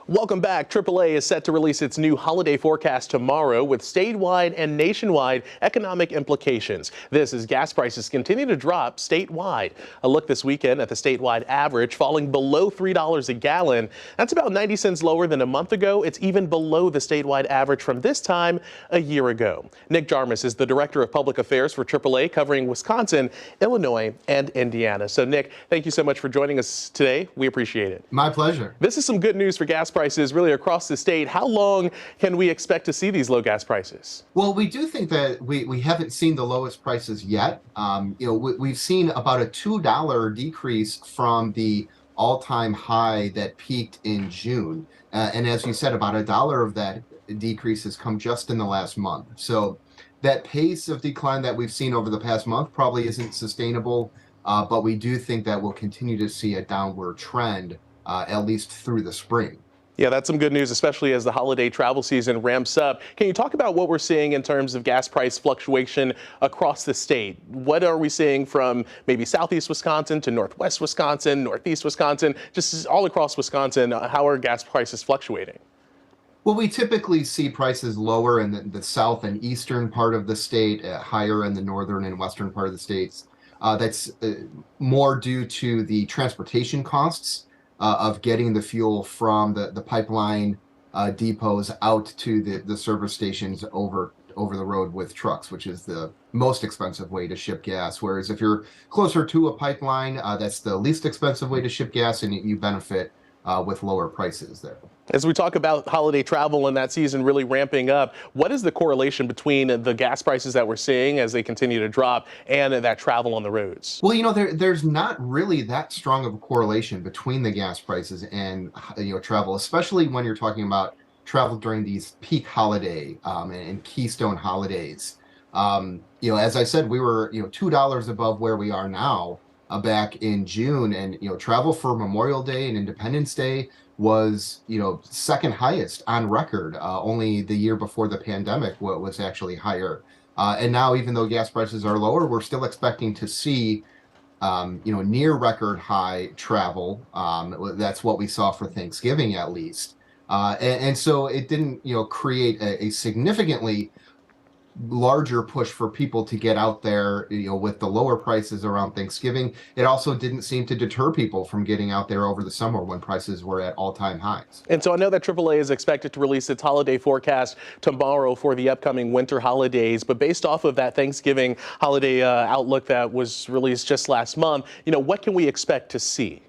Welcome back. AAA is set to release its new holiday forecast tomorrow with statewide and nationwide economic implications. This as gas prices continue to drop statewide. A look this weekend at the statewide average falling below $3 a gallon. That's about 90 cents lower than a month ago. It's even below the statewide average from this time a year ago. Nick Jarmus is the Director of Public Affairs for AAA, covering Wisconsin, Illinois, and Indiana. So Nick, thank you so much for joining us today. We appreciate it. My pleasure. This is some good news for gas prices really across the state. How long can we expect to see these low gas prices? Well, we do think that we haven't seen the lowest prices yet. We've seen about a $2 decrease from the all-time high that peaked in June. And as you said, about $1 of that decrease has come just in the last month. So that pace of decline that we've seen over the past month probably isn't sustainable, but we do think that we'll continue to see a downward trend, at least through the spring. Yeah, that's some good news, especially as the holiday travel season ramps up. Can you talk about what we're seeing in terms of gas price fluctuation across the state? What are we seeing from maybe southeast Wisconsin to northwest Wisconsin, northeast Wisconsin, just all across Wisconsin? How are gas prices fluctuating? Well, we typically see prices lower in the south and eastern part of the state, higher in the northern and western part of the states. That's more due to the transportation costs of getting the fuel from the pipeline depots out to the service stations over the road with trucks, which is the most expensive way to ship gas. Whereas if you're closer to a pipeline, that's the least expensive way to ship gas, and you benefit with lower prices there. As we talk about holiday travel and that season really ramping up, what is the correlation between the gas prices that we're seeing as they continue to drop and that travel on the roads? Well, there's not really that strong of a correlation between the gas prices and travel, especially when you're talking about travel during these peak holiday and keystone holidays. As I said, we were $2 above where we are now back in June, and travel for Memorial Day and Independence Day was second highest on record. Only the year before the pandemic was actually higher. And now, even though gas prices are lower, we're still expecting to see near record high travel. That's what we saw for Thanksgiving, at least. And so it didn't create a significantly larger push for people to get out there, with the lower prices around Thanksgiving. It also didn't seem to deter people from getting out there over the summer when prices were at all-time highs. And so I know that AAA is expected to release its holiday forecast tomorrow for the upcoming winter holidays, but based off of that Thanksgiving holiday outlook that was released just last month, what can we expect to see?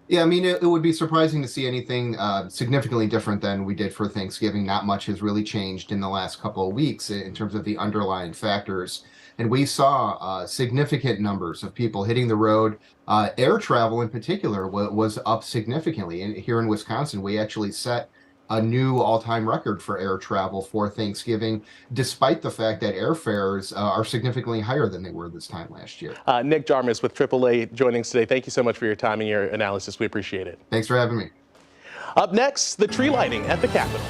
Yeah, I mean, it would be surprising to see anything significantly different than we did for Thanksgiving. Not much has really changed in the last couple of weeks in terms of the underlying factors. And we saw significant numbers of people hitting the road. Air travel in particular was up significantly. And here in Wisconsin, we actually set a new all-time record for air travel for Thanksgiving, despite the fact that airfares are significantly higher than they were this time last year. Nick Jarmus with AAA joining us today. Thank you so much for your time and your analysis. We appreciate it. Thanks for having me. Up next, the tree lighting at the Capitol.